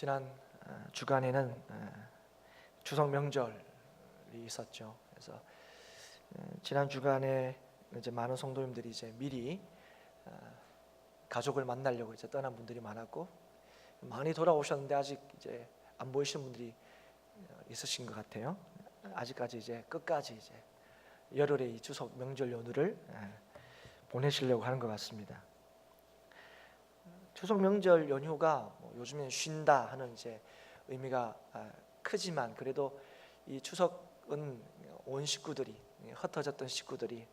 지난 주간에는 추석 명절이 있었죠. 그래서 지난 주간에 이제 많은 성도님들이 이제 미리 가족을 만나려고 이제 떠난 분들이 많았고, 많이 돌아오셨는데 아직 이제 안 보이시는 분들이 있으신 것 같아요. 아직까지 이제 끝까지 이제 열흘의 이 추석 명절 연휴를 보내시려고 하는 것 같습니다. 추석 명절 연휴가 요즘에 쉰다 하는 이제 의미가 크지만, 그래도 이 추석은 온 식구들이, 흩어졌던 식구들이,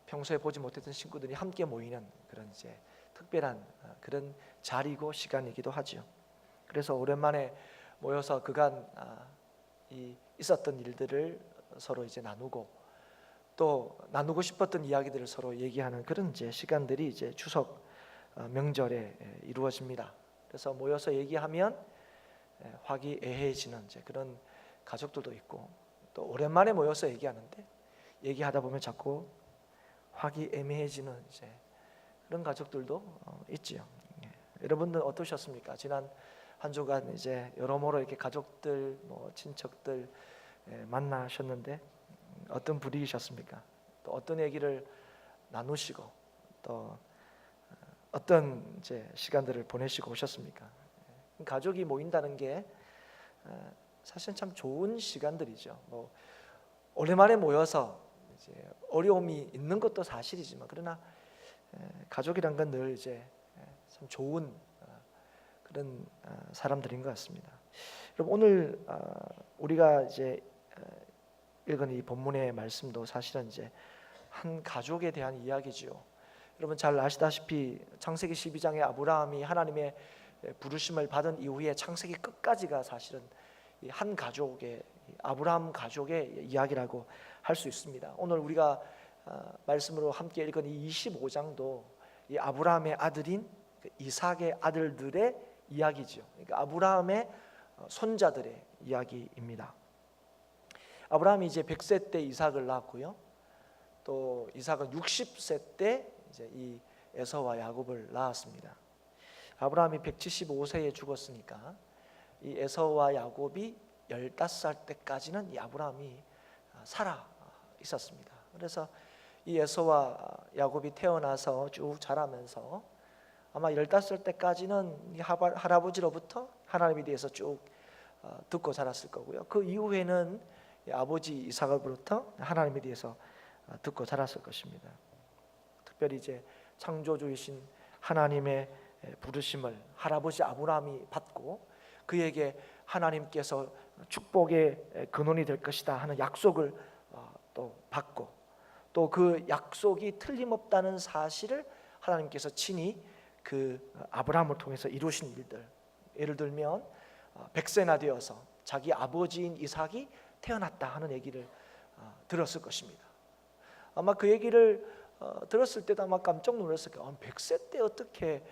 평소에 보지 못했던 식구들이 함께 모이는 그런 이제 특별한 그런 자리고 시간이기도 하죠. 그래서 오랜만에 모여서 그간 있었던 일들을 서로 이제 나누고, 또 나누고 싶었던 이야기들을 서로 얘기하는 그런 이제 시간들이 이제 추석 명절에 이루어집니다. 그래서 모여서 얘기하면 화기애애해지는 이제 그런 가족들도 있고, 또 오랜만에 모여서 얘기하는데 얘기하다 보면 자꾸 화기애매해지는 이제 그런 가족들도 있지요. 여러분들 어떠셨습니까? 지난 한 주간 이제 여러모로 이렇게 가족들, 친척들 만나셨는데 어떤 분위기셨습니까? 또 어떤 얘기를 나누시고 또 어떤 이제 시간들을 보내시고 오셨습니까? 가족이 모인다는 게 사실 참 좋은 시간들이죠. 오랜만에 모여서 이제 어려움이 있는 것도 사실이지만, 그러나 가족이란 건 늘 이제 참 좋은 그런 사람들인 것 같습니다. 여러분, 오늘 우리가 이제 읽은 이 본문의 말씀도 사실은 이제 한 가족에 대한 이야기지요. 여러분 잘 아시다시피 창세기 12장에 아브라함이 하나님의 부르심을 받은 이후에 창세기 끝까지가 사실은 한 가족의, 아브라함 가족의 이야기라고 할 수 있습니다. 오늘 우리가 말씀으로 함께 읽은 이 25장도 이 아브라함의 아들인 이삭의 아들들의 이야기죠. 그러니까 아브라함의 손자들의 이야기입니다. 아브라함이 이제 100세 때 이삭을 낳았고요. 또 이삭은 60세 때 이제 이 에서와 야곱을 낳았습니다. 아브라함이 175세에 죽었으니까 이 에서와 야곱이 15살 때까지는 이 아브라함이 살아 있었습니다. 그래서 이 에서와 야곱이 태어나서 쭉 자라면서 아마 15살 때까지는 이 할아버지로부터 하나님에 대해서 쭉 듣고 자랐을 거고요. 그 이후에는 아버지 이삭으로부터 하나님에 대해서 듣고 자랐을 것입니다. 특별히 이제 창조주이신 하나님의 부르심을 할아버지 아브라함이 받고, 그에게 하나님께서 축복의 근원이 될 것이다 하는 약속을 또 받고, 또 그 약속이 틀림없다는 사실을 하나님께서 친히 그 아브라함을 통해서 이루신 일들, 예를 들면 100세나 되어서 자기 아버지인 이삭이 태어났다 하는 얘기를 들었을 것입니다. 아마 그 얘기를 들었을 때도 아마 깜짝 놀랐을 거예요. 100세 때 어떻게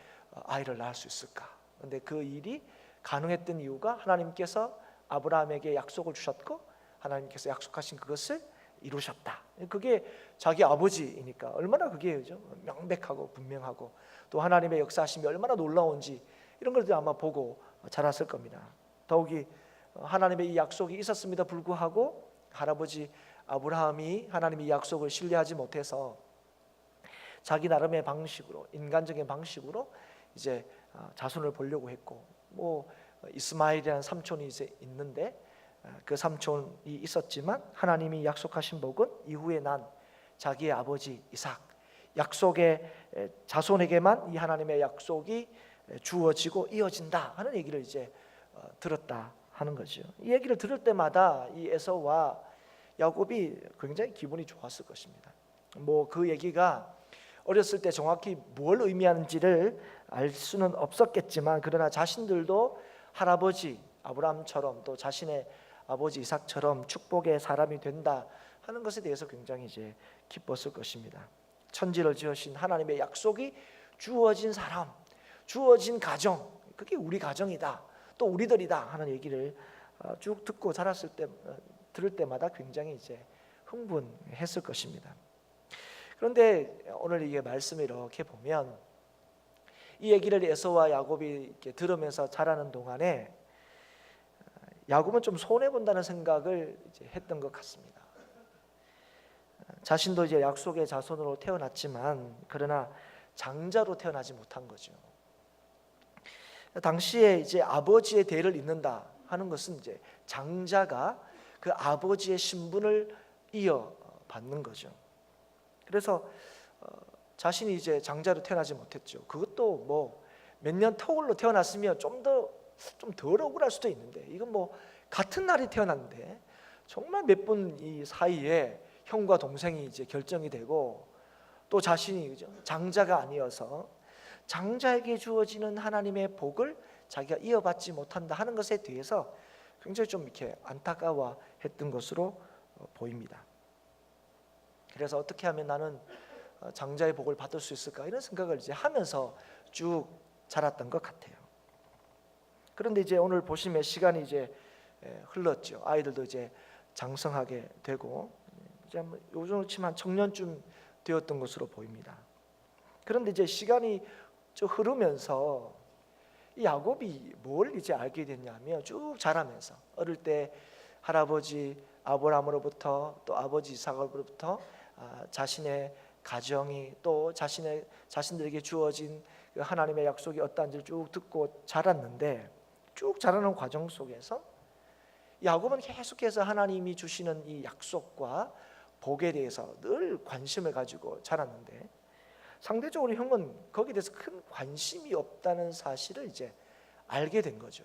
아이를 낳을 수 있을까? 그런데 그 일이 가능했던 이유가 하나님께서 아브라함에게 약속을 주셨고, 하나님께서 약속하신 그것을 이루셨다. 그게 자기 아버지이니까 얼마나 그게 명백하고 분명하고, 또 하나님의 역사하심이 얼마나 놀라운지 이런 것들 아마 보고 자랐을 겁니다. 더욱이 하나님의 이 약속이 있었음에도 불구하고 할아버지 아브라함이 하나님의 약속을 신뢰하지 못해서 자기 나름의 방식으로, 인간적인 방식으로 이제 자손을 보려고 했고, 이스마엘이라는 삼촌이 이제 있는데 그 삼촌이 있었지만 하나님이 약속하신 복은 이후에 난 자기의 아버지 이삭, 약속의 자손에게만 이 하나님의 약속이 주어지고 이어진다 하는 얘기를 이제 들었다 하는 거죠. 이 얘기를 들을 때마다 이 에서와 야곱이 굉장히 기분이 좋았을 것입니다. 그 얘기가 어렸을 때 정확히 뭘 의미하는지를 알 수는 없었겠지만, 그러나 자신들도 할아버지 아브라함처럼 또 자신의 아버지 이삭처럼 축복의 사람이 된다 하는 것에 대해서 굉장히 이제 기뻤을 것입니다. 천지를 지으신 하나님의 약속이 주어진 사람, 주어진 가정, 그게 우리 가정이다, 또 우리들이다 하는 얘기를 쭉 듣고 자랐을 때, 들을 때마다 굉장히 이제 흥분했을 것입니다. 그런데 오늘 이게 말씀을 이렇게 보면 이 얘기를 에서와 야곱이 이렇게 들으면서 자라는 동안에 야곱은 좀 손해 본다는 생각을 이제 했던 것 같습니다. 자신도 이제 약속의 자손으로 태어났지만 그러나 장자로 태어나지 못한 거죠. 당시에 이제 아버지의 대를 잇는다 하는 것은 이제 장자가 그 아버지의 신분을 이어받는 거죠. 그래서 자신이 이제 장자로 태어나지 못했죠. 그것도 뭐 몇 년 터울로 태어났으면 좀 덜 억울할 수도 있는데, 이건 뭐 같은 날이 태어났는데 정말 몇 분 이 사이에 형과 동생이 이제 결정이 되고, 또 자신이 그죠 장자가 아니어서 장자에게 주어지는 하나님의 복을 자기가 이어받지 못한다 하는 것에 대해서 굉장히 좀 이렇게 안타까워했던 것으로 보입니다. 그래서 어떻게 하면 나는 장자의 복을 받을 수 있을까, 이런 생각을 이제 하면서 쭉 자랐던 것 같아요. 그런데 이제 오늘 보시면 시간이 이제 흘렀죠. 아이들도 이제 장성하게 되고 이제 요즘으로 치면 한 청년쯤 되었던 것으로 보입니다. 그런데 이제 시간이 좀 흐르면서 이 야곱이 뭘 이제 알게 됐냐면, 쭉 자라면서 어릴 때 할아버지 아브라함으로부터 또 아버지 이삭으로부터 자신의 가정이 또 자신들에게 주어진 하나님의 약속이 어떠한지를 쭉 듣고 자랐는데, 쭉 자라는 과정 속에서 야곱은 계속해서 하나님이 주시는 이 약속과 복에 대해서 늘 관심을 가지고 자랐는데, 상대적으로 형은 거기에 대해서 큰 관심이 없다는 사실을 이제 알게 된 거죠.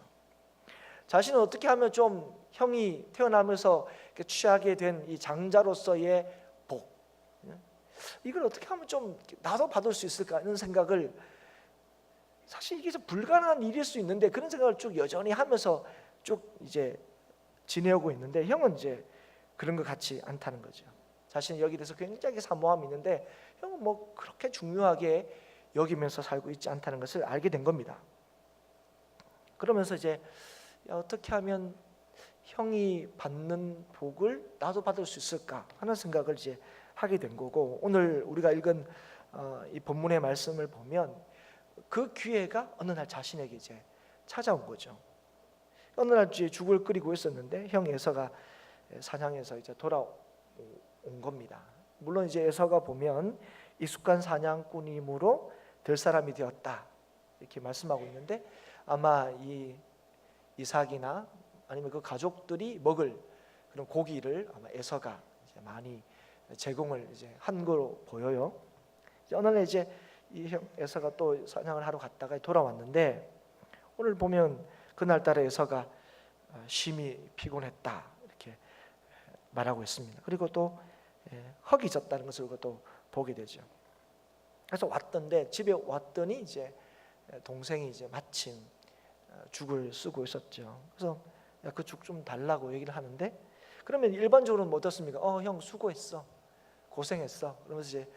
자신은 어떻게 하면 좀 형이 태어나면서 취하게 된 이 장자로서의 복, 이걸 어떻게 하면 좀 나도 받을 수 있을까 이런 생각을, 사실 이게 불가능한 일일 수 있는데 그런 생각을 쭉 여전히 하면서 쭉 이제 지내오고 있는데, 형은 이제 그런 것 같지 않다는 거죠. 자신이 여기에 대해서 굉장히 사모함이 있는데 형은 뭐 그렇게 중요하게 여기면서 살고 있지 않다는 것을 알게 된 겁니다. 그러면서 이제 어떻게 하면 형이 받는 복을 나도 받을 수 있을까 하는 생각을 이제 하게 된 거고, 오늘 우리가 읽은 이 본문의 말씀을 보면 그 기회가 어느 날 자신에게 이제 찾아온 거죠. 어느 날 이제 죽을 끓이고 있었는데 형 에서가 사냥해서 이제 돌아온 겁니다. 물론 이제 에서가 보면 익숙한 사냥꾼이므로 될 사람이 되었다 이렇게 말씀하고 있는데, 아마 이 이삭이나 아니면 그 가족들이 먹을 그런 고기를 아마 에서가 이제 많이 제공을 이제 한 거로 보여요. 이제 어느 날 이제 이 형 에서가 또 사냥을 하러 갔다가 돌아왔는데, 오늘 보면 그날따라 에서가 심히 피곤했다 이렇게 말하고 있습니다. 그리고 또 허기졌다는 것을 또 보게 되죠. 그래서 왔던데, 집에 왔더니 이제 동생이 이제 마침 죽을 쓰고 있었죠. 그래서 그 죽 좀 달라고 얘기를 하는데, 그러면 일반적으로는 뭐 어떻습니까? 형 수고했어, 고생했어, 그러면서 이제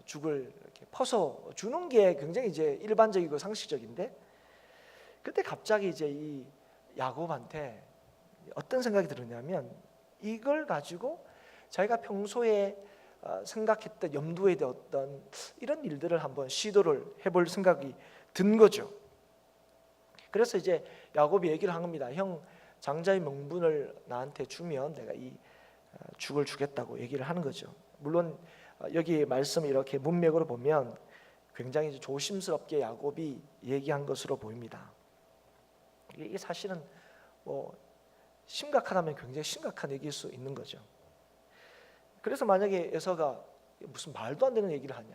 죽을 이렇게 퍼서 주는 게 굉장히 이제 일반적이고 상식적인데, 그때 갑자기 이제 이 야곱한테 어떤 생각이 들었냐면, 이걸 가지고 자기가 평소에 생각했던 염두에 두었던 이런 일들을 한번 시도를 해볼 생각이 든 거죠. 그래서 이제 야곱이 얘기를 한 겁니다. 형 장자의 명분을 나한테 주면 내가 이 죽을 주겠다고 얘기를 하는 거죠. 물론 여기 말씀을 이렇게 문맥으로 보면 굉장히 조심스럽게 야곱이 얘기한 것으로 보입니다. 이게 사실은 뭐 심각하다면 굉장히 심각한 얘기일 수 있는 거죠. 그래서 만약에 에서가 무슨 말도 안 되는 얘기를 하냐,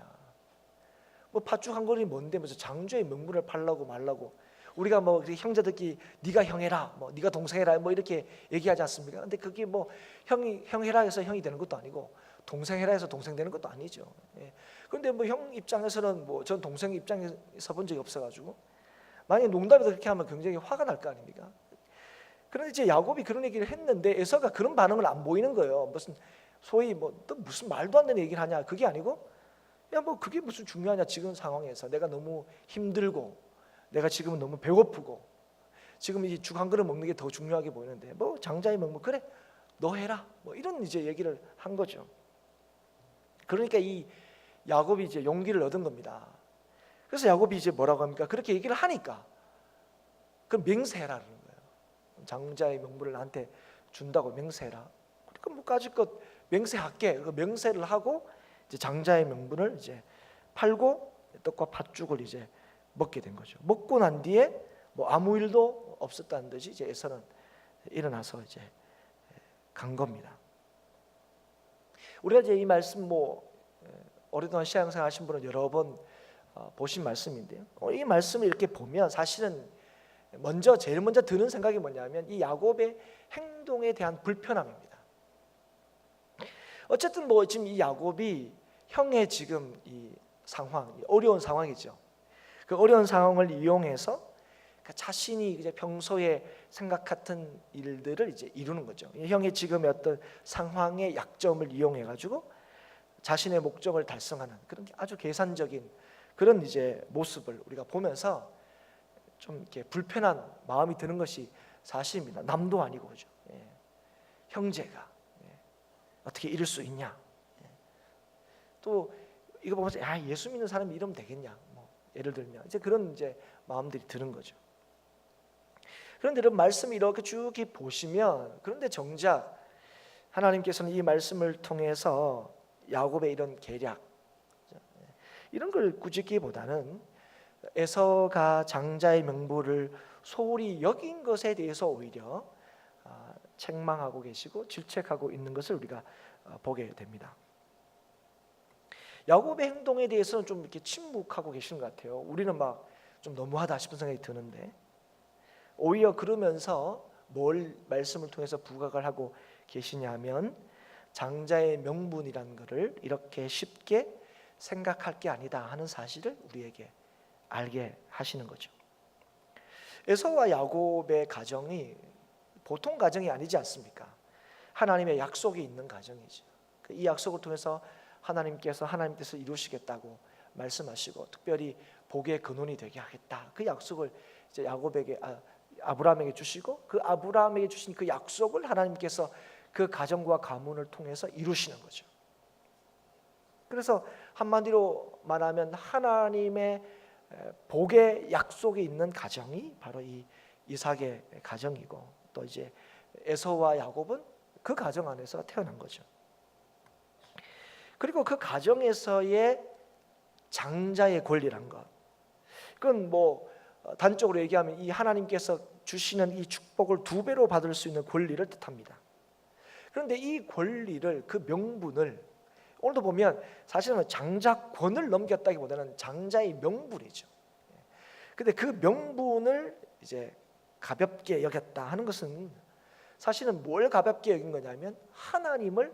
뭐 팥죽 한 그릇이 뭔데 무슨 장자의 명분을 팔라고 말라고, 우리가 뭐 형제들끼리 네가 형해라, 뭐 네가 동생해라, 뭐 이렇게 얘기하지 않습니까? 근데 그게 뭐 형 해라 해서 형이 되는 것도 아니고 동생 해라 해서 동생 되는 것도 아니죠. 그런데 뭐 형 입장에서는 뭐 전 동생 입장에서 본 적이 없어가지고 만약에 농담에서 그렇게 하면 굉장히 화가 날 거 아닙니까? 그런데 이제 야곱이 그런 얘기를 했는데 에서가 그런 반응을 안 보이는 거예요. 무슨 소위 뭐 또 무슨 말도 안 되는 얘기를 하냐, 그게 아니고 야 뭐 그게 무슨 중요하냐, 지금 상황에서 내가 너무 힘들고 내가 지금은 너무 배고프고 지금 이 죽 한 그릇 먹는 게 더 중요하게 보이는데 뭐 장자의 명분 그래 너 해라, 뭐 이런 이제 얘기를 한 거죠. 그러니까 이 야곱이 이제 용기를 얻은 겁니다. 그래서 야곱이 이제 뭐라고 합니까? 그렇게 얘기를 하니까 그럼 맹세해라는 거예요. 장자의 명분을 나한테 준다고 맹세해라. 그러니까 뭐 까짓것 맹세할게. 그 명세를 하고 이제 장자의 명분을 이제 팔고 떡과 팥죽을 이제 먹게 된 거죠. 먹고 난 뒤에 뭐 아무 일도 없었다는 듯이 이제 에서는 일어나서 이제 간 겁니다. 우리가 이제 이 말씀 뭐 오랫동안 신앙생활 하신 분은 여러 번 보신 말씀인데요. 이 말씀을 이렇게 보면 사실은 제일 먼저 드는 생각이 뭐냐면 이 야곱의 행동에 대한 불편함입니다. 어쨌든 뭐 지금 이 야곱이 형의 지금 이 상황, 어려운 상황이죠. 그 어려운 상황을 이용해서 자신이 이제 평소에 생각했던 일들을 이제 이루는 거죠. 형의 지금의 어떤 상황의 약점을 이용해 가지고 자신의 목적을 달성하는 그런 아주 계산적인 그런 이제 모습을 우리가 보면서 좀 이렇게 불편한 마음이 드는 것이 사실입니다. 남도 아니고 그죠. 형제가 어떻게 이럴 수 있냐. 또 이거 보면서 예수 믿는 사람이 이러면 되겠냐. 뭐 예를 들면 이제 그런 이제 마음들이 드는 거죠. 그런데 이런 말씀 이렇게 쭉 보시면 그런데 정작 하나님께서는 이 말씀을 통해서 야곱의 이런 계략 이런 걸 꾸짖기보다는 에서가 장자의 명분을 소홀히 여긴 것에 대해서 오히려 책망하고 계시고 질책하고 있는 것을 우리가 보게 됩니다. 야곱의 행동에 대해서는 좀 이렇게 침묵하고 계시는 것 같아요. 우리는 막 좀 너무하다 싶은 생각이 드는데 오히려 그러면서 뭘 말씀을 통해서 부각을 하고 계시냐면 장자의 명분이라는 것을 이렇게 쉽게 생각할 게 아니다 하는 사실을 우리에게 알게 하시는 거죠. 에서와 야곱의 가정이 보통 가정이 아니지 않습니까? 하나님의 약속이 있는 가정이죠. 이 약속을 통해서 하나님께서 하나님 뜻을 이루시겠다고 말씀하시고 특별히 복의 근원이 되게 하겠다. 그 약속을 이제 아브라함에게 주시고 그 아브라함에게 주신 그 약속을 하나님께서 그 가정과 가문을 통해서 이루시는 거죠. 그래서 한마디로 말하면 하나님의 복의 약속이 있는 가정이 바로 이 이삭의 가정이고 또 이제 에서와 야곱은 그 가정 안에서 태어난 거죠. 그리고 그 가정에서의 장자의 권리란 것, 그건 뭐 단적으로 얘기하면 이 하나님께서 주시는 이 축복을 2배로 받을 수 있는 권리를 뜻합니다. 그런데 이 권리를 그 명분을 오늘도 보면 사실은 장자권을 넘겼다기보다는 장자의 명분이죠. 근데 그 명분을 이제 가볍게 여겼다 하는 것은 사실은 뭘 가볍게 여긴 거냐면 하나님을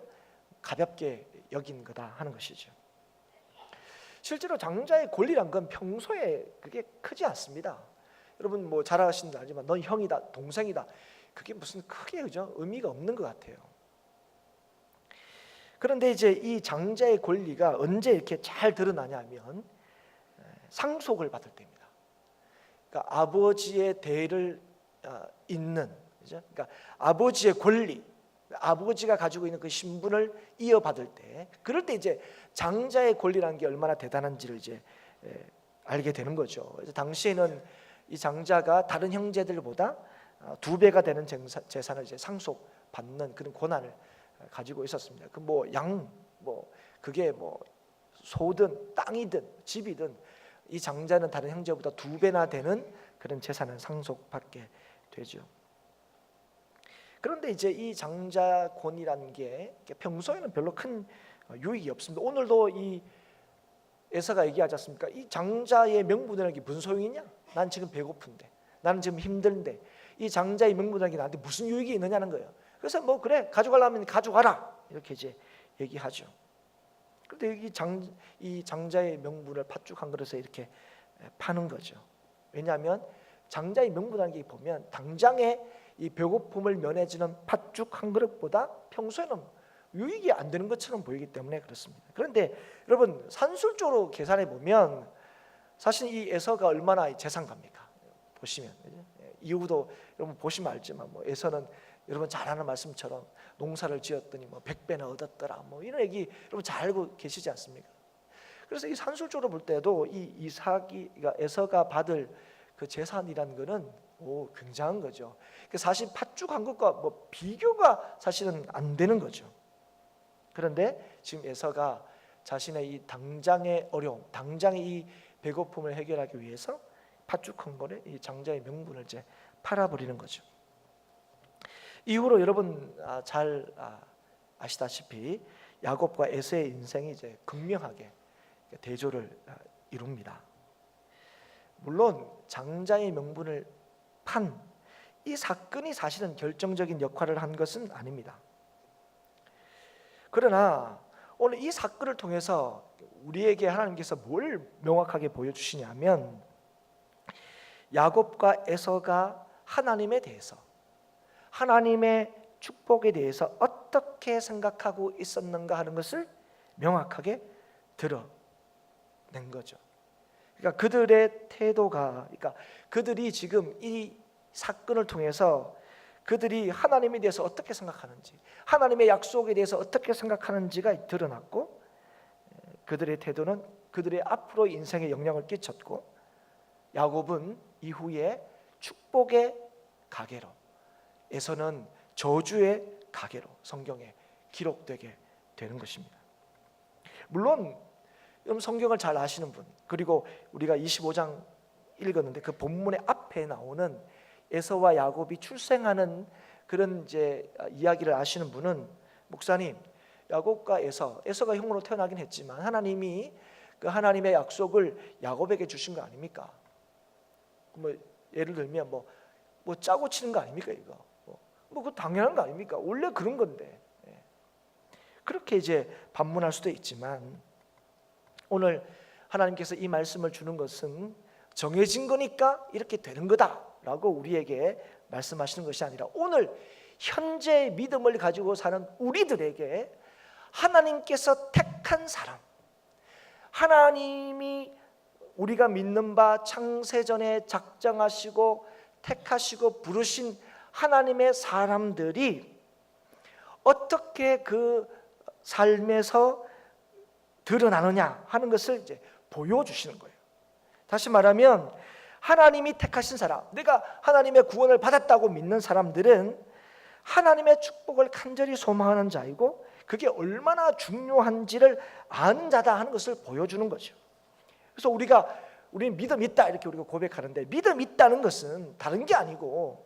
가볍게 여긴 거다 하는 것이죠. 실제로 장자의 권리란 건 평소에 그게 크지 않습니다. 여러분 뭐 잘 아시는 줄 알지만 넌 형이다, 동생이다. 그게 무슨 크게 그죠? 의미가 없는 것 같아요. 그런데 이제 이 장자의 권리가 언제 이렇게 잘 드러나냐면 상속을 받을 때입니다. 그러니까 아버지의 대를 잇는, 그죠? 그러니까 아버지의 권리, 아버지가 가지고 있는 그 신분을 이어받을 때, 그럴 때 이제 장자의 권리라는 게 얼마나 대단한지를 이제 알게 되는 거죠. 그래서 당시에는 이 장자가 다른 형제들보다 2배가 되는 재산을 이제 상속받는 그런 권한을 가지고 있었습니다. 그 뭐 그게 뭐 소든 땅이든 집이든 이 장자는 다른 형제보다 2배나 되는 그런 재산을 상속받게 되죠. 그런데 이제 이 장자권이라는 게 평소에는 별로 큰 유익이 없습니다. 오늘도 이 에서가 얘기하지 않습니까? 이 장자의 명분이라는 게 무슨 소용이냐? 난 지금 배고픈데, 나는 지금 힘든데 이 장자의 명분이라는 게 나한테 무슨 유익이 있느냐는 거예요. 그래서 뭐 그래 가져가려면 가져가라 이렇게 이제 얘기하죠. 그런데 이 장자의 명분을 팥죽 한 그릇에 이렇게 파는 거죠. 왜냐하면 장자의 명분이라는 게 보면 당장에 이 배고픔을 면해주는 팥죽 한 그릇보다 평소에는 유익이 안 되는 것처럼 보이기 때문에 그렇습니다. 그런데 여러분 산술적으로 계산해 보면 사실 이 에서가 얼마나 재산가입니까? 보시면 이후도 여러분 보시면 알지만 뭐 에서는 여러분 잘 아는 말씀처럼 농사를 지었더니 뭐 100배나 얻었더라 뭐 이런 얘기 여러분 잘 알고 계시지 않습니까? 그래서 이 산술적으로 볼 때도 이 이삭이, 그러니까 에서가 받을 그 재산이라는 거는 굉장한 거죠. 사실 팥죽한 것과 뭐 비교가 사실은 안 되는 거죠. 그런데 지금 에서가 자신의 이 당장의 어려움, 당장의 이 배고픔을 해결하기 위해서 팥죽한 거를 이 장자의 명분을 이제 팔아버리는 거죠. 이후로 여러분 잘 아시다시피 야곱과 에서의 인생이 이제 극명하게 대조를 이룹니다. 물론 장자의 명분을 판 이 사건이 사실은 결정적인 역할을 한 것은 아닙니다. 그러나 오늘 이 사건을 통해서 우리에게 하나님께서 뭘 명확하게 보여주시냐면 야곱과 에서가 하나님에 대해서, 하나님의 축복에 대해서 어떻게 생각하고 있었는가 하는 것을 명확하게 드러낸 거죠. 그러니까 그들의 태도가, 그러니까 그들이 지금 이 사건을 통해서 그들이 하나님에 대해서 어떻게 생각하는지, 하나님의 약속에 대해서 어떻게 생각하는지가 드러났고, 그들의 태도는 그들의 앞으로 인생에 영향을 끼쳤고, 야곱은 이후에 축복의 가계로, 에서는 저주의 가계로 성경에 기록되게 되는 것입니다. 물론 여러분 성경을 잘 아시는 분, 그리고 우리가 25장 읽었는데 그 본문의 앞에 나오는 에서와 야곱이 출생하는 그런 이제 이야기를 아시는 분은, 목사님, 야곱과 에서가 형으로 태어나긴 했지만 하나님이 그 하나님의 약속을 야곱에게 주신 거 아닙니까? 뭐 예를 들면 뭐 짜고 치는 거 아닙니까 이거? 뭐 그거 당연한 거 아닙니까? 원래 그런 건데. 그렇게 이제 반문할 수도 있지만, 오늘 하나님께서 이 말씀을 주는 것은 정해진 거니까 이렇게 되는 거다라고 우리에게 말씀하시는 것이 아니라, 오늘 현재 믿음을 가지고 사는 우리들에게 하나님께서 택한 사람, 하나님이 우리가 믿는 바 창세전에 작정하시고 택하시고 부르신 하나님의 사람들이 어떻게 그 삶에서 드러나느냐 하는 것을 이제 보여주시는 거예요. 다시 말하면 하나님이 택하신 사람, 내가 하나님의 구원을 받았다고 믿는 사람들은 하나님의 축복을 간절히 소망하는 자이고, 그게 얼마나 중요한지를 아는 자다 하는 것을 보여주는 거죠. 그래서 우리는 믿음 있다 이렇게 우리가 고백하는데, 믿음 있다는 것은 다른 게 아니고,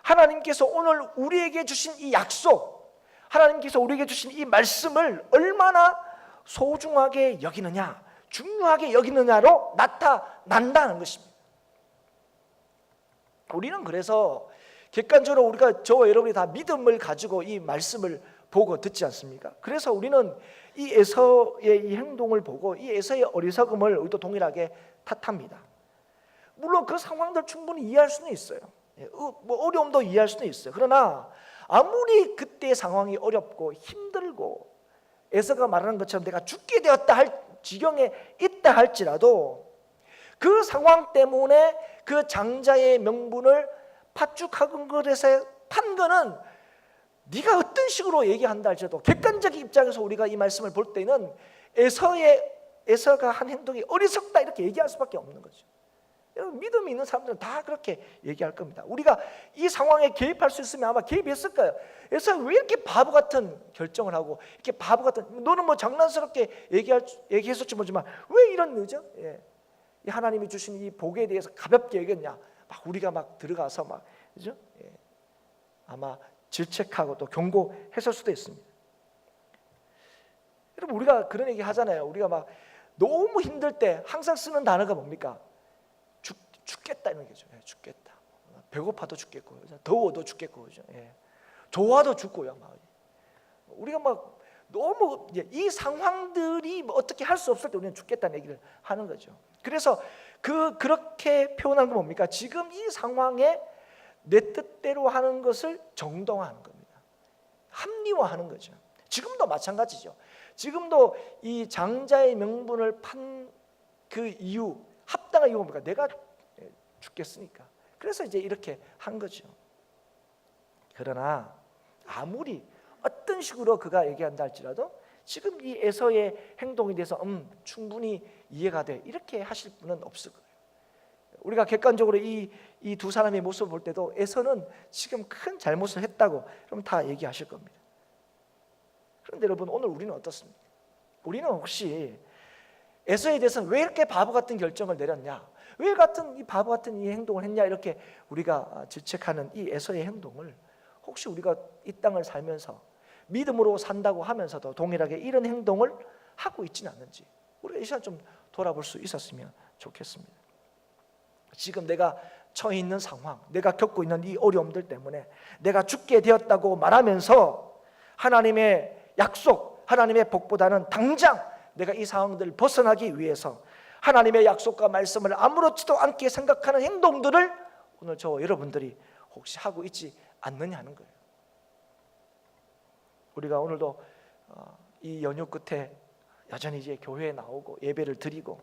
하나님께서 오늘 우리에게 주신 이 약속, 하나님께서 우리에게 주신 이 말씀을 얼마나 소중하게 여기느냐, 중요하게 여기느냐로 나타난다는 것입니다. 우리는 그래서 객관적으로 우리가, 저와 여러분이 다 믿음을 가지고 이 말씀을 보고 듣지 않습니까? 그래서 우리는 이 에서의 이 행동을 보고 이 에서의 어리석음을 우리도 동일하게 탓합니다. 물론 그 상황들 충분히 이해할 수는 있어요. 뭐 어려움도 이해할 수는 있어요. 그러나 아무리 그때 상황이 어렵고 힘들고 에서가 말하는 것처럼 내가 죽게 되었다 할 지경에 있다 할지라도, 그 상황 때문에 그 장자의 명분을 팥죽한 것에서 판 거는, 네가 어떤 식으로 얘기한다 할지라도 객관적인 입장에서 우리가 이 말씀을 볼 때는 에서가 한 행동이 어리석다 이렇게 얘기할 수밖에 없는 거죠. 여러분, 믿음이 있는 사람들은 다 그렇게 얘기할 겁니다. 우리가 이 상황에 개입할 수 있으면 아마 개입했을 거예요. 에서가 왜 이렇게 바보 같은 결정을 하고, 이렇게 바보 같은, 너는 뭐 장난스럽게 얘기했을지 모르지만 왜 이런 늦어? 이 하나님이 주신 이 복에 대해서 가볍게 얘기했냐? 막 우리가 막 들어가서 막, 그죠? 아마 질책하고 또 경고했을 수도 있습니다. 여러분, 우리가 그런 얘기 하잖아요. 우리가 막 너무 힘들 때 항상 쓰는 단어가 뭡니까? 죽겠다 이런 거죠. 죽겠다. 배고파도 죽겠고, 더워도 죽겠고, 그죠? 좋아도 죽고요. 막 우리가 막 너무 이 상황들이 뭐 어떻게 할 수 없을 때 우리는 죽겠다는 얘기를 하는 거죠. 그래서 그렇게 표현한 건 뭡니까? 지금 이 상황에 내 뜻대로 하는 것을 정당화하는 겁니다. 합리화하는 거죠. 지금도 마찬가지죠. 지금도 이 장자의 명분을 판 그 이유, 합당한 이유가 뭡니까? 내가 죽겠으니까. 그래서 이제 이렇게 한 거죠. 그러나 아무리 어떤 식으로 그가 얘기한다 할지라도 지금 이 에서의 행동에 대해서 충분히 이해가 돼, 이렇게 하실 분은 없을 거예요. 우리가 객관적으로 이 두 사람의 모습을 볼 때도 에서는 지금 큰 잘못을 했다고 그럼 다 얘기하실 겁니다. 그런데 여러분, 오늘 우리는 어떻습니까? 우리는 혹시 에서에 대해서는 왜 이렇게 바보 같은 결정을 내렸냐, 왜 이 바보 같은 이 행동을 했냐, 이렇게 우리가 질책하는 이 에서의 행동을 혹시 우리가 이 땅을 살면서 믿음으로 산다고 하면서도 동일하게 이런 행동을 하고 있지는 않는지 우리가 이 시간 좀 돌아볼 수 있었으면 좋겠습니다. 지금 내가 처해 있는 상황, 내가 겪고 있는 이 어려움들 때문에 내가 죽게 되었다고 말하면서 하나님의 약속, 하나님의 복보다는 당장 내가 이 상황들을 벗어나기 위해서 하나님의 약속과 말씀을 아무렇지도 않게 생각하는 행동들을 오늘 저 여러분들이 혹시 하고 있지 않느냐 하는 거예요. 우리가 오늘도 이 연휴 끝에 여전히 이제 교회에 나오고 예배를 드리고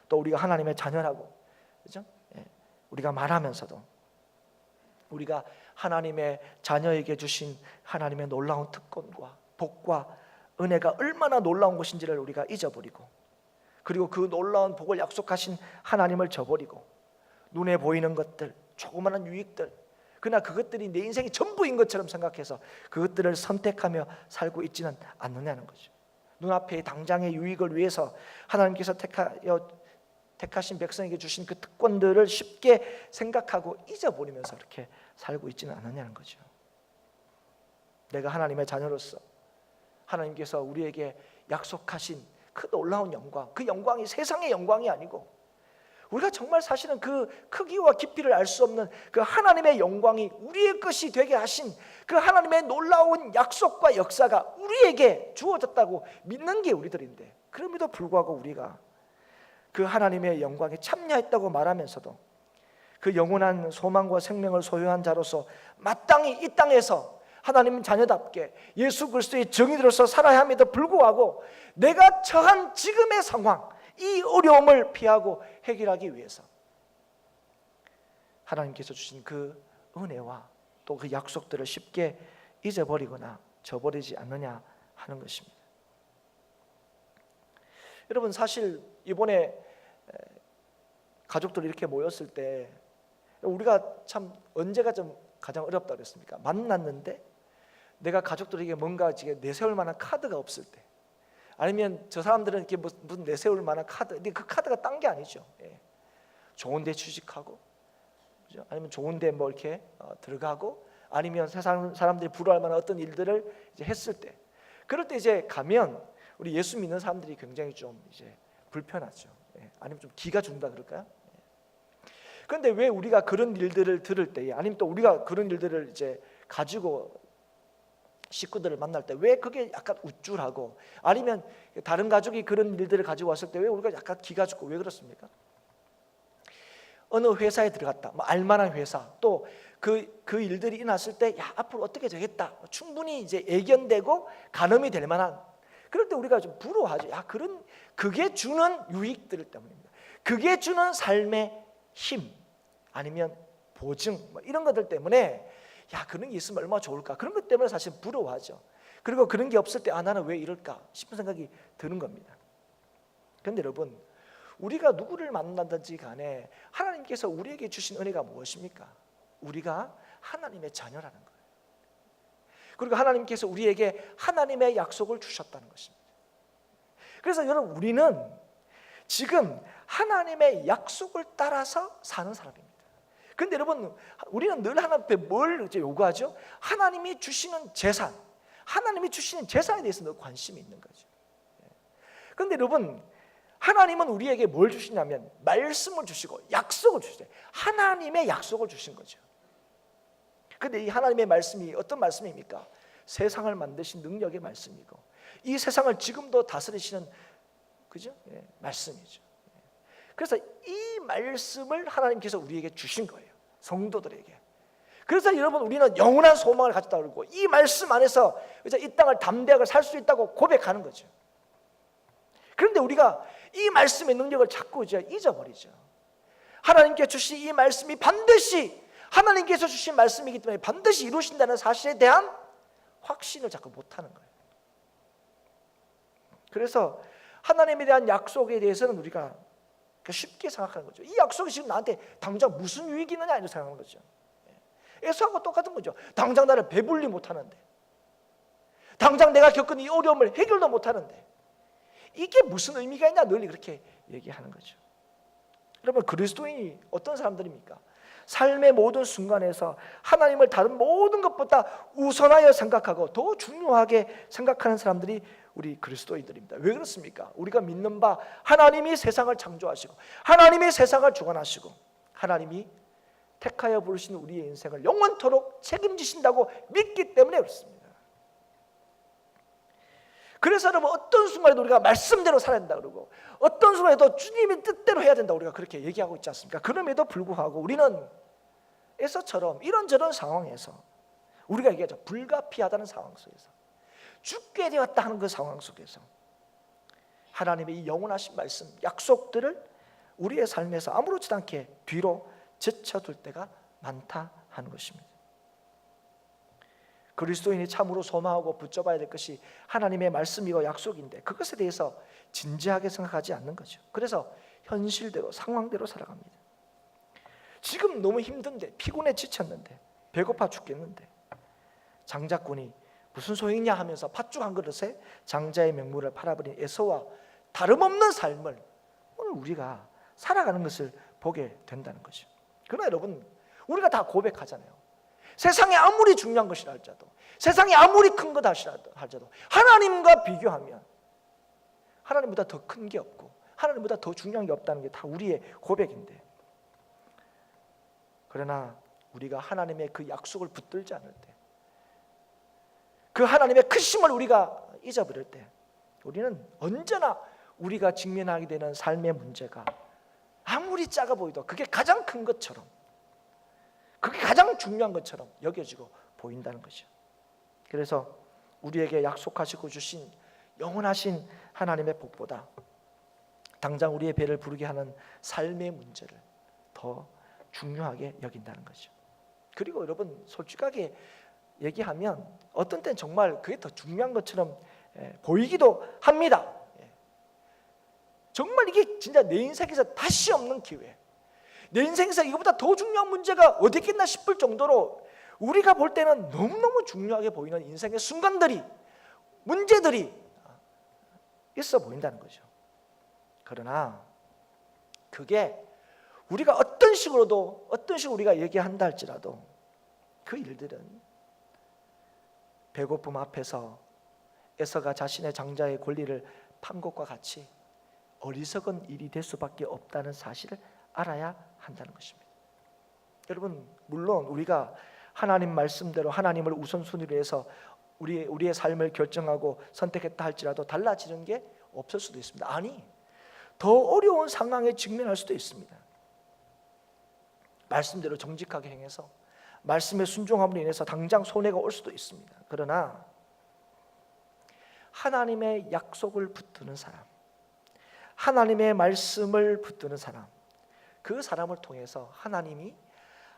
또 우리가 하나님의 자녀라고, 그죠? 우리가 말하면서도 우리가 하나님의 자녀에게 주신 하나님의 놀라운 특권과 복과 은혜가 얼마나 놀라운 것인지를 우리가 잊어버리고, 그리고 그 놀라운 복을 약속하신 하나님을 저버리고 눈에 보이는 것들, 조그마한 유익들, 그러나 그것들이 내 인생이 전부인 것처럼 생각해서 그것들을 선택하며 살고 있지는 않느냐는 거죠. 눈앞의 당장의 유익을 위해서 하나님께서 택하신 백성에게 주신 그 특권들을 쉽게 생각하고 잊어버리면서 그렇게 살고 있지는 않느냐는 거죠. 내가 하나님의 자녀로서 하나님께서 우리에게 약속하신 그 놀라운 영광, 그 영광이 세상의 영광이 아니고 우리가 정말 사실은 그 크기와 깊이를 알 수 없는 그 하나님의 영광이 우리의 것이 되게 하신 그 하나님의 놀라운 약속과 역사가 우리에게 주어졌다고 믿는 게 우리들인데, 그럼에도 불구하고 우리가 그 하나님의 영광에 참여했다고 말하면서도 그 영원한 소망과 생명을 소유한 자로서 마땅히 이 땅에서 하나님 자녀답게 예수 그리스도의 증인으로서 살아야 함에도 불구하고 내가 처한 지금의 상황, 이 어려움을 피하고 해결하기 위해서 하나님께서 주신 그 은혜와 또 그 약속들을 쉽게 잊어버리거나 저버리지 않느냐 하는 것입니다. 여러분, 사실 이번에 가족들이 이렇게 모였을 때 우리가 참 언제가 좀 가장 어렵다고 그랬습니까? 만났는데 내가 가족들에게 뭔가 내세울 만한 카드가 없을 때, 아니면 저 사람들은 이렇게 무슨 내세울 만한 카드, 근데 그 카드가 딴 게 아니죠. 좋은 데 취직하고, 그죠? 아니면 좋은 데 뭐 이렇게 들어가고, 아니면 세상 사람들이 부러워할 만한 어떤 일들을 이제 했을 때, 그럴 때 이제 가면 우리 예수 믿는 사람들이 굉장히 좀 이제 불편하죠. 아니면 좀 기가 준다 그럴까요? 그런데 왜 우리가 그런 일들을 들을 때에, 아니면 또 우리가 그런 일들을 이제 가지고 식구들을 만날 때 왜 그게 약간 우쭐하고, 아니면 다른 가족이 그런 일들을 가지고 왔을 때 왜 우리가 약간 기가 죽고, 왜 그렇습니까? 어느 회사에 들어갔다, 뭐 알만한 회사, 또 그 일들이 일어났을 때 야, 앞으로 어떻게 되겠다, 충분히 이제 예견되고 가늠이 될 만한, 그럴 때 우리가 좀 부러워하죠. 야, 그게 주는 유익들 때문입니다. 그게 주는 삶의 힘, 아니면 보증, 뭐 이런 것들 때문에 야, 그런 게 있으면 얼마나 좋을까, 그런 것 때문에 사실 부러워하죠. 그리고 그런 게 없을 때 나는 왜 이럴까 싶은 생각이 드는 겁니다. 그런데 여러분, 우리가 누구를 만나든지 간에 하나님께서 우리에게 주신 은혜가 무엇입니까? 우리가 하나님의 자녀라는 거예요. 그리고 하나님께서 우리에게 하나님의 약속을 주셨다는 것입니다. 그래서 여러분, 우리는 지금 하나님의 약속을 따라서 사는 사람입니다. 그런데 여러분, 우리는 늘 하나님 앞에 뭘 요구하죠? 하나님이 주시는 재산, 하나님이 주시는 재산에 대해서 늘 관심이 있는 거죠. 그런데 여러분, 하나님은 우리에게 뭘 주시냐면 말씀을 주시고 약속을 주시죠. 하나님의 약속을 주신 거죠. 그런데 이 하나님의 말씀이 어떤 말씀입니까? 세상을 만드신 능력의 말씀이고, 이 세상을 지금도 다스리시는, 그죠? 말씀이죠. 그래서 이 말씀을 하나님께서 우리에게 주신 거예요, 성도들에게. 그래서 여러분, 우리는 영원한 소망을 가졌다고 그러고, 이 말씀 안에서 이 땅을 담대하게 살 수 있다고 고백하는 거죠. 그런데 우리가 이 말씀의 능력을 자꾸 잊어버리죠. 하나님께 주신 이 말씀이 반드시 하나님께서 주신 말씀이기 때문에 반드시 이루신다는 사실에 대한 확신을 자꾸 못하는 거예요. 그래서 하나님에 대한 약속에 대해서는 우리가 쉽게 생각하는 거죠. 이 약속이 지금 나한테 당장 무슨 유익이 있느냐 이렇게 생각하는 거죠. 에서하고 똑같은 거죠. 당장 나를 배불리 못하는데, 당장 내가 겪은 이 어려움을 해결도 못하는데 이게 무슨 의미가 있냐 널리 그렇게 얘기하는 거죠. 여러분, 그리스도인이 어떤 사람들입니까? 삶의 모든 순간에서 하나님을 다른 모든 것보다 우선하여 생각하고 더 중요하게 생각하는 사람들이 우리 그리스도인들입니다. 왜 그렇습니까? 우리가 믿는 바 하나님이 세상을 창조하시고 하나님이 세상을 주관하시고 하나님이 택하여 부르신 우리의 인생을 영원토록 책임지신다고 믿기 때문에 그렇습니다. 그래서 여러분, 어떤 순간에도 우리가 말씀대로 살아야 된다 그러고 어떤 순간에도 주님의 뜻대로 해야 된다 우리가 그렇게 얘기하고 있지 않습니까? 그럼에도 불구하고 우리는 에서처럼 이런저런 상황에서 우리가 얘기하죠. 불가피하다는 상황 속에서, 죽게 되었다 하는 그 상황 속에서 하나님의 이 영원하신 말씀, 약속들을 우리의 삶에서 아무렇지도 않게 뒤로 제쳐둘 때가 많다 하는 것입니다. 그리스도인이 참으로 소망하고 붙잡아야 될 것이 하나님의 말씀이고 약속인데 그것에 대해서 진지하게 생각하지 않는 거죠. 그래서 현실대로 상황대로 살아갑니다. 지금 너무 힘든데, 피곤해 지쳤는데, 배고파 죽겠는데 장자꾼이 무슨 소용이냐 하면서 팥죽 한 그릇에 장자의 명물을 팔아버린 에서와 다름없는 삶을 오늘 우리가 살아가는 것을 보게 된다는 거죠. 그러나 여러분, 우리가 다 고백하잖아요. 세상에 아무리 중요한 것이라 할지라도, 세상에 아무리 큰 것 할지라도 하나님과 비교하면 하나님보다 더 큰 게 없고 하나님보다 더 중요한 게 없다는 게 다 우리의 고백인데, 그러나 우리가 하나님의 그 약속을 붙들지 않을 때, 그 하나님의 크심을 우리가 잊어버릴 때 우리는 언제나 우리가 직면하게 되는 삶의 문제가 아무리 작아 보이도 그게 가장 큰 것처럼, 그게 가장 중요한 것처럼 여겨지고 보인다는 것이죠. 그래서 우리에게 약속하시고 주신 영원하신 하나님의 복보다 당장 우리의 배를 부르게 하는 삶의 문제를 더 중요하게 여긴다는 거죠. 그리고 여러분, 솔직하게 얘기하면 어떤 때는 정말 그게 더 중요한 것처럼 보이기도 합니다. 정말 이게 진짜 내 인생에서 다시 없는 기회, 내 인생에서 이거보다 더 중요한 문제가 어디 있겠나 싶을 정도로 우리가 볼 때는 너무너무 중요하게 보이는 인생의 순간들이, 문제들이 있어 보인다는 거죠. 그러나 그게 우리가 어떤 식으로 우리가 얘기한다 할지라도 그 일들은 배고픔 앞에서 에서가 자신의 장자의 권리를 판 것과 같이 어리석은 일이 될 수밖에 없다는 사실을 알아야 한다는 것입니다. 여러분, 물론 우리가 하나님 말씀대로 하나님을 우선순위로 해서 우리의 삶을 결정하고 선택했다 할지라도 달라지는 게 없을 수도 있습니다. 아니, 더 어려운 상황에 직면할 수도 있습니다. 말씀대로 정직하게 행해서 말씀의 순종함으로 인해서 당장 손해가 올 수도 있습니다. 그러나 하나님의 약속을 붙드는 사람, 하나님의 말씀을 붙드는 사람, 그 사람을 통해서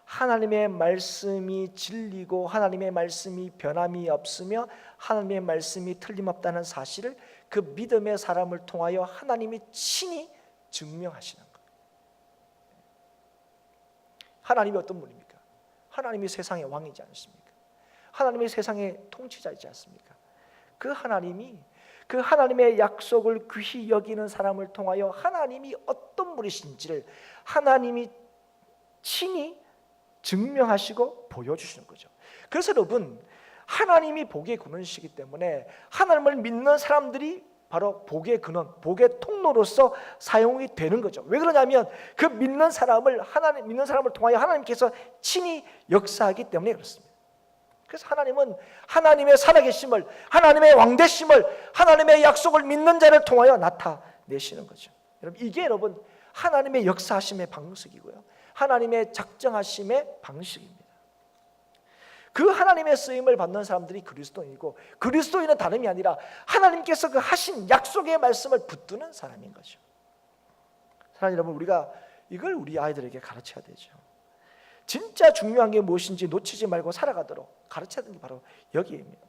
하나님의 말씀이 진리고 하나님의 말씀이 변함이 없으며 하나님의 말씀이 틀림없다는 사실을 그 믿음의 사람을 통하여 하나님이 친히 증명하시는 거예요. 하나님이 어떤 분입니까? 하나님이 세상의 왕이지 않습니까? 하나님이 세상의 통치자이지 않습니까? 그 하나님의 약속을 귀히 여기는 사람을 통하여 하나님이 어떤 분이신지를 하나님이 친히 증명하시고 보여주시는 거죠. 그래서 여러분, 하나님이 복의 근원이시기 때문에 하나님을 믿는 사람들이 바로 복의 근원, 복의 통로로서 사용이 되는 거죠. 왜 그러냐면 그 믿는 사람을 통하여 하나님께서 친히 역사하기 때문에 그렇습니다. 그래서 하나님은 하나님의 살아계심을, 하나님의 왕되심을, 하나님의 약속을 믿는 자를 통하여 나타내시는 거죠. 여러분, 하나님의 역사하심의 방식이고요, 하나님의 작정하심의 방식입니다. 그 하나님의 쓰임을 받는 사람들이 그리스도인이고, 그리스도인은 다름이 아니라 하나님께서 그 하신 약속의 말씀을 붙드는 사람인 거죠. 사랑하는 여러분, 우리가 이걸 우리 아이들에게 가르쳐야 되죠. 진짜 중요한 게 무엇인지 놓치지 말고 살아가도록 가르쳐야 되는 게 바로 여기입니다.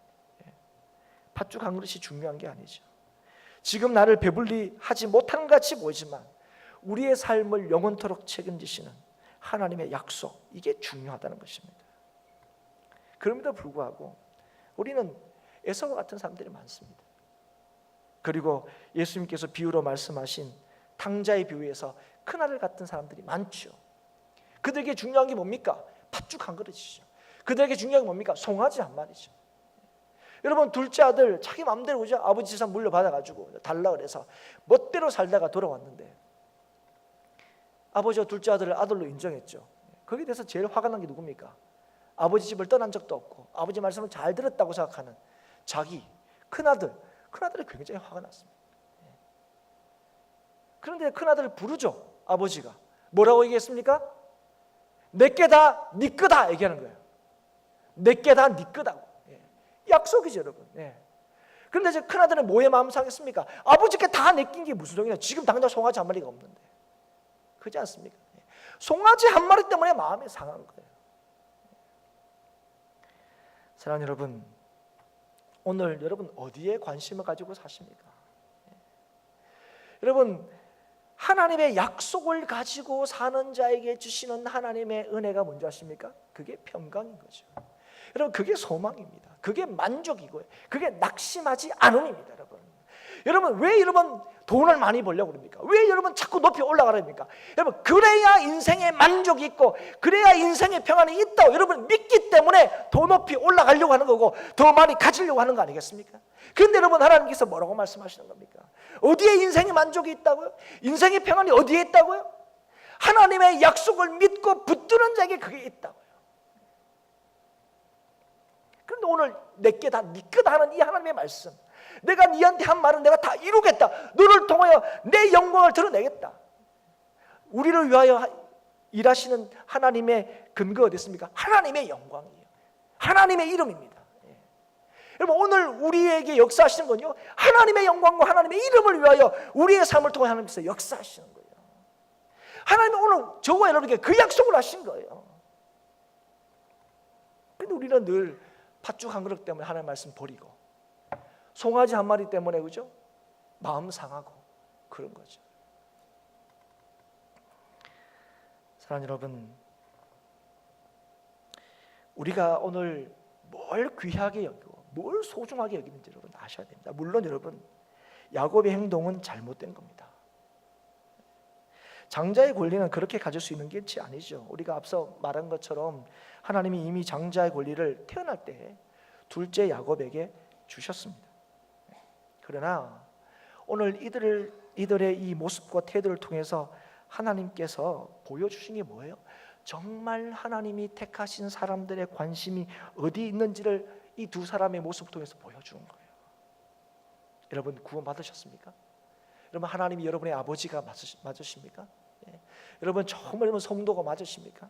팥죽 한 그릇이 중요한 게 아니죠. 지금 나를 배불리 하지 못하는 것 같이 보이지만 우리의 삶을 영원토록 책임지시는 하나님의 약속, 이게 중요하다는 것입니다. 그럼에도 불구하고 우리는 에서와 같은 사람들이 많습니다. 그리고 예수님께서 비유로 말씀하신 탕자의 비유에서 큰아들 같은 사람들이 많죠. 그들에게 중요한 게 뭡니까? 팥죽 한 그릇이죠. 그들에게 중요한 게 뭡니까? 송아지 한 마리죠. 여러분, 둘째 아들 자기 마음대로 그죠? 아버지 재산 물려받아가지고 달라 그래서 멋대로 살다가 돌아왔는데 아버지가 둘째 아들을 아들로 인정했죠. 거기에 대해서 제일 화가 난 게 누굽니까? 아버지 집을 떠난 적도 없고 아버지 말씀을 잘 들었다고 생각하는 자기 큰아들이 굉장히 화가 났습니다. 그런데 큰아들을 부르죠. 아버지가 뭐라고 얘기했습니까? 내게 다 네 거다 얘기하는 거예요. 내게 다 네 거다고. 약속이죠, 여러분. 그런데 이제 큰아들은 뭐에 마음 상했습니까? 아버지께 다 내낀 게 무슨 소용이냐? 지금 당장 송아지 한 마리가 없는데. 그렇지 않습니까? 송아지 한 마리 때문에 마음이 상한 거예요. 사랑하는 여러분, 오늘 여러분 어디에 관심을 가지고 사십니까? 여러분, 하나님의 약속을 가지고 사는 자에게 주시는 하나님의 은혜가 뭔지 아십니까? 그게 평강인 거죠. 여러분, 그게 소망입니다. 그게 만족이고요. 그게 낙심하지 않음입니다, 여러분. 여러분, 왜 여러분 돈을 많이 벌려고 그럽니까? 왜 여러분 자꾸 높이 올라가랍니까? 여러분, 그래야 인생의 만족이 있고 그래야 인생의 평안이 있다고 여러분 믿기 때문에 더 높이 올라가려고 하는 거고 더 많이 가지려고 하는 거 아니겠습니까? 그런데 여러분, 하나님께서 뭐라고 말씀하시는 겁니까? 어디에 인생의 만족이 있다고요? 인생의 평안이 어디에 있다고요? 하나님의 약속을 믿고 붙드는 자에게 그게 있다고요. 그런데 오늘 내게 다 네 거다 하는 이 하나님의 말씀, 내가 네한테 한 말은 내가 다 이루겠다, 너를 통하여 내 영광을 드러내겠다. 우리를 위하여 일하시는 하나님의 근거가 어디 있습니까? 하나님의 영광이에요. 하나님의 이름입니다. 여러분, 오늘 우리에게 역사하시는 건요, 하나님의 영광과 하나님의 이름을 위하여 우리의 삶을 통해 하나님께서 역사하시는 거예요. 하나님은 오늘 저와 여러분에게 그 약속을 하신 거예요. 그런데 우리는 늘 팥죽 한 그릇 때문에 하나님의 말씀 버리고 송아지 한 마리 때문에 그죠? 마음 상하고 그런 거죠. 사랑하는 여러분, 우리가 오늘 뭘 귀하게 여기고 뭘 소중하게 여기는지 여러분 아셔야 됩니다. 물론 여러분, 야곱의 행동은 잘못된 겁니다. 장자의 권리는 그렇게 가질 수 있는 게 아니죠. 우리가 앞서 말한 것처럼 하나님이 이미 장자의 권리를 태어날 때 둘째 야곱에게 주셨습니다. 그러나 오늘 이들의 이 모습과 태도를 통해서 하나님께서 보여주신 게 뭐예요? 정말 하나님이 택하신 사람들의 관심이 어디 있는지를 이 두 사람의 모습을 통해서 보여주는 거예요. 여러분, 구원 받으셨습니까? 여러분, 하나님이 여러분의 아버지가 맞으십니까? 여러분, 정말 여러분 성도가 맞으십니까?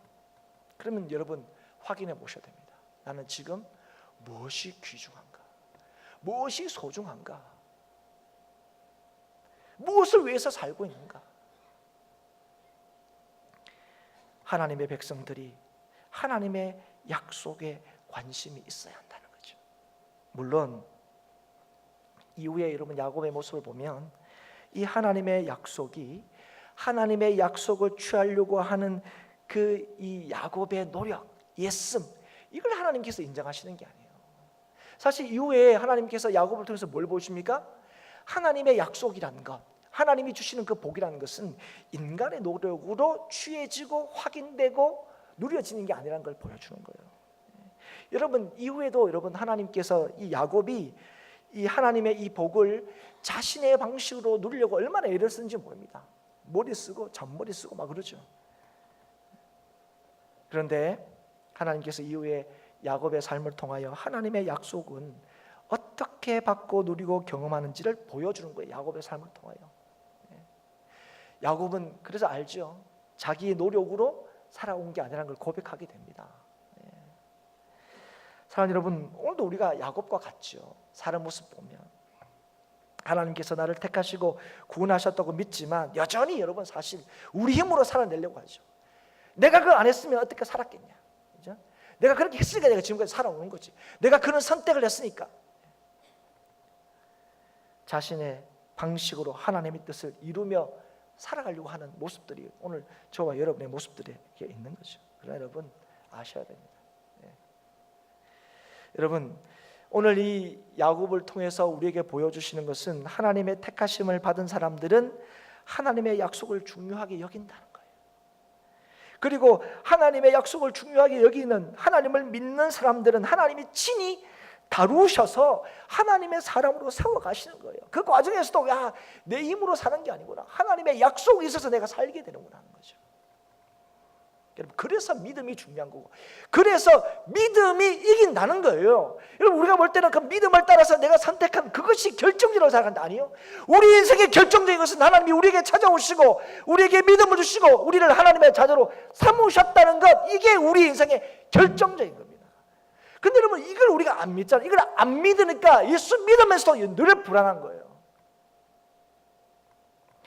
그러면 여러분 확인해 보셔야 됩니다. 나는 지금 무엇이 귀중한가? 무엇이 소중한가? 무엇을 위해서 살고 있는가? 하나님의 백성들이 하나님의 약속에 관심이 있어야 한다는 거죠. 물론 이후에 여러분 야곱의 모습을 보면 이 하나님의 약속이 하나님의 약속을 취하려고 하는 그 이 야곱의 노력, 예씀, 이걸 하나님께서 인정하시는 게 아니에요. 사실 이후에 하나님께서 야곱을 통해서 뭘 보여줍니까? 하나님의 약속이라는 것, 하나님이 주시는 그 복이라는 것은 인간의 노력으로 취해지고 확인되고 누려지는 게 아니라는 걸 보여주는 거예요. 여러분, 이후에도 여러분 하나님께서 이 야곱이 이 하나님의 이 복을 자신의 방식으로 누리려고 얼마나 애를 쓰는지 모릅니다. 머리 쓰고 잔머리 쓰고 막 그러죠. 그런데 하나님께서 이후에 야곱의 삶을 통하여 하나님의 약속은 어떻게 받고 누리고 경험하는지를 보여주는 거예요. 야곱의 삶을 통하여. 야곱은 그래서 알죠. 자기의 노력으로 살아온 게 아니라는 걸 고백하게 됩니다. 사랑하는 여러분, 오늘도 우리가 야곱과 같죠. 사는 모습 보면 하나님께서 나를 택하시고 구원하셨다고 믿지만 여전히 여러분 사실 우리 힘으로 살아내려고 하죠. 내가 그걸 안 했으면 어떻게 살았겠냐, 그죠? 내가 그렇게 했으니까 내가 지금까지 살아오는 거지. 내가 그런 선택을 했으니까. 자신의 방식으로 하나님의 뜻을 이루며 살아가려고 하는 모습들이 오늘 저와 여러분의 모습들에 있는 거죠. 그러나 여러분 아셔야 됩니다. 여러분 오늘 이 야곱을 통해서 우리에게 보여주시는 것은 하나님의 택하심을 받은 사람들은 하나님의 약속을 중요하게 여긴다는 거예요. 그리고 하나님의 약속을 중요하게 여기는 하나님을 믿는 사람들은 하나님이 친히 다루셔서 하나님의 사람으로 세워가시는 거예요. 그 과정에서도 내 힘으로 사는 게 아니구나, 하나님의 약속이 있어서 내가 살게 되는구나 하는 거죠. 여러분 그래서 믿음이 중요한 거고, 그래서 믿음이 이긴다는 거예요. 여러분 우리가 볼 때는 그 믿음을 따라서 내가 선택한 그것이 결정적으로 살아간다, 아니요. 우리 인생의 결정적인 것은 하나님이 우리에게 찾아오시고 우리에게 믿음을 주시고 우리를 하나님의 자녀로 삼으셨다는 것, 이게 우리 인생의 결정적인 겁니다. 근데 여러분 이걸 우리가 안 믿잖아요. 이걸 안 믿으니까 예수 믿으면서도 늘 불안한 거예요.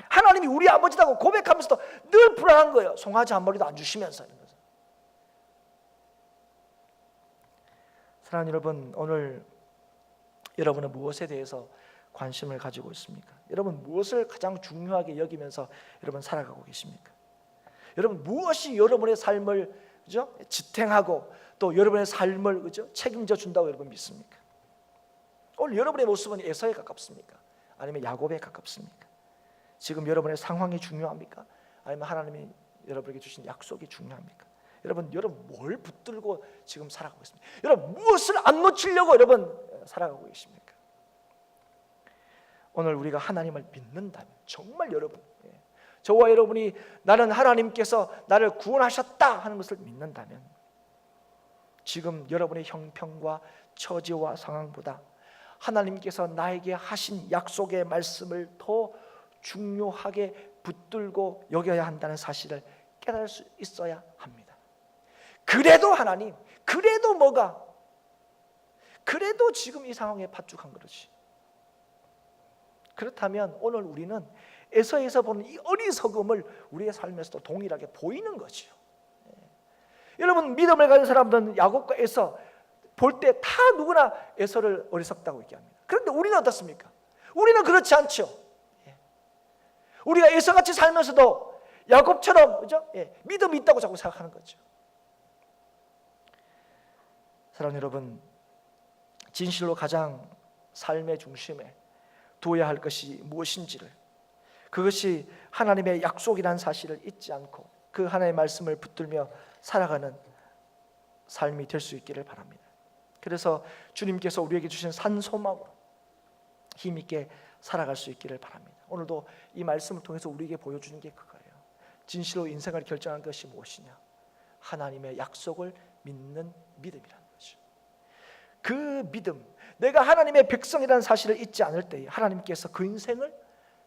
하나님이 우리 아버지라고 고백하면서도 늘 불안한 거예요. 송아지 한 마리도 안 주시면서. 사랑하는 여러분, 오늘 여러분은 무엇에 대해서 관심을 가지고 있습니까? 여러분 무엇을 가장 중요하게 여기면서 여러분 살아가고 계십니까? 여러분 무엇이 여러분의 삶을 그죠? 지탱하고 또 여러분의 삶을 그죠? 책임져 준다고 여러분 믿습니까? 오늘 여러분의 모습은 에서에 가깝습니까? 아니면 야곱에 가깝습니까? 지금 여러분의 상황이 중요합니까? 아니면 하나님이 여러분에게 주신 약속이 중요합니까? 여러분 뭘 붙들고 지금 살아가고 있습니까? 여러분 무엇을 안 놓치려고 여러분 살아가고 계십니까? 오늘 우리가 하나님을 믿는다면 정말 여러분, 저와 여러분이 나는 하나님께서 나를 구원하셨다 하는 것을 믿는다면 지금 여러분의 형편과 처지와 상황보다 하나님께서 나에게 하신 약속의 말씀을 더 중요하게 붙들고 여겨야 한다는 사실을 깨달을 수 있어야 합니다. 그래도 하나님, 그래도 뭐가, 그래도 지금 이 상황에 팥죽한 그릇이. 그렇다면 오늘 우리는 에서에서 보는 이 어리석음을 우리의 삶에서도 동일하게 보이는 거죠. 여러분 믿음을 가진 사람들은 야곱과 에서 볼 때 다 누구나 에서를 어리석다고 얘기합니다. 그런데 우리는 어떻습니까? 우리는 그렇지 않죠. 우리가 에서같이 살면서도 야곱처럼 그죠? 믿음이 있다고 자꾸 생각하는 거죠. 사랑하는 여러분, 진실로 가장 삶의 중심에 두어야 할 것이 무엇인지를, 그것이 하나님의 약속이라는 사실을 잊지 않고 그 하나님의 말씀을 붙들며 살아가는 삶이 될 수 있기를 바랍니다. 그래서 주님께서 우리에게 주신 산소망으로 힘있게 살아갈 수 있기를 바랍니다. 오늘도 이 말씀을 통해서 우리에게 보여주는 게 그거예요. 진실로 인생을 결정한 것이 무엇이냐? 하나님의 약속을 믿는 믿음이라는 거죠. 그 믿음, 내가 하나님의 백성이라는 사실을 잊지 않을 때에 하나님께서 그 인생을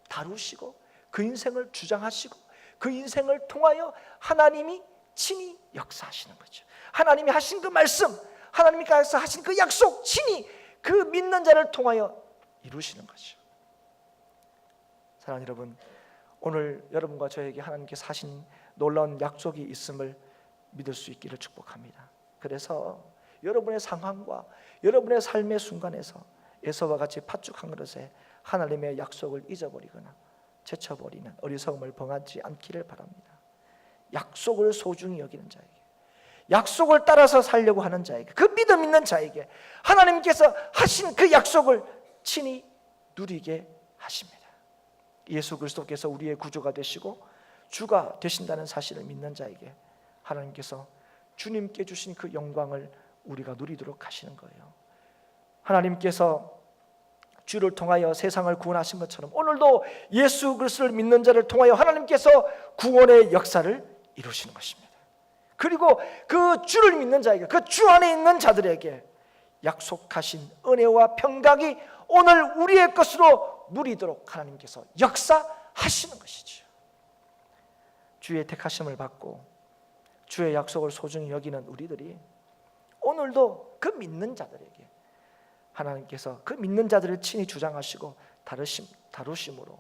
다루시고 그 인생을 주장하시고 그 인생을 통하여 하나님이 친히 역사하시는 거죠. 하나님이 하신 그 말씀, 하나님께서 하신 그 약속 친히 그 믿는 자를 통하여 이루시는 거죠. 사랑하는 여러분, 오늘 여러분과 저에게 하나님께서 하신 놀라운 약속이 있음을 믿을 수 있기를 축복합니다. 그래서 여러분의 상황과 여러분의 삶의 순간에서 에서와 같이 팥죽 한 그릇에 하나님의 약속을 잊어버리거나 제쳐버리는 어리석음을 범하지 않기를 바랍니다. 약속을 소중히 여기는 자에게, 약속을 따라서 살려고 하는 자에게, 그 믿음 있는 자에게 하나님께서 하신 그 약속을 친히 누리게 하십니다. 예수 그리스도께서 우리의 구주가 되시고 주가 되신다는 사실을 믿는 자에게 하나님께서 주님께 주신 그 영광을 우리가 누리도록 하시는 거예요. 하나님께서 주를 통하여 세상을 구원하신 것처럼 오늘도 예수 그리스도를 믿는 자를 통하여 하나님께서 구원의 역사를 이루시는 것입니다. 그리고 그 주를 믿는 자에게, 그 주 안에 있는 자들에게 약속하신 은혜와 평강이 오늘 우리의 것으로 누리도록 하나님께서 역사하시는 것이죠. 주의 택하심을 받고 주의 약속을 소중히 여기는 우리들이 오늘도 그 믿는 자들에게 하나님께서 그 믿는 자들을 친히 주장하시고 다루심으로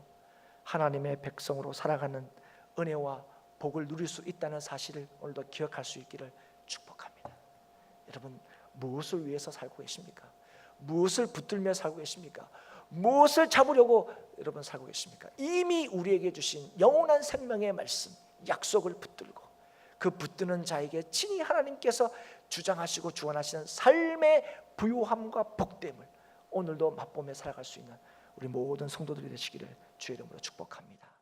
하나님의 백성으로 살아가는 은혜와 복을 누릴 수 있다는 사실을 오늘도 기억할 수 있기를 축복합니다. 여러분 무엇을 위해서 살고 계십니까? 무엇을 붙들며 살고 계십니까? 무엇을 잡으려고 여러분 살고 계십니까? 이미 우리에게 주신 영원한 생명의 말씀, 약속을 붙들고 그 붙드는 자에게 친히 하나님께서 주장하시고 주관하시는 삶의 부요함과 복됨을 오늘도 맛보며 살아갈 수 있는 우리 모든 성도들이 되시기를 주의 이름으로 축복합니다.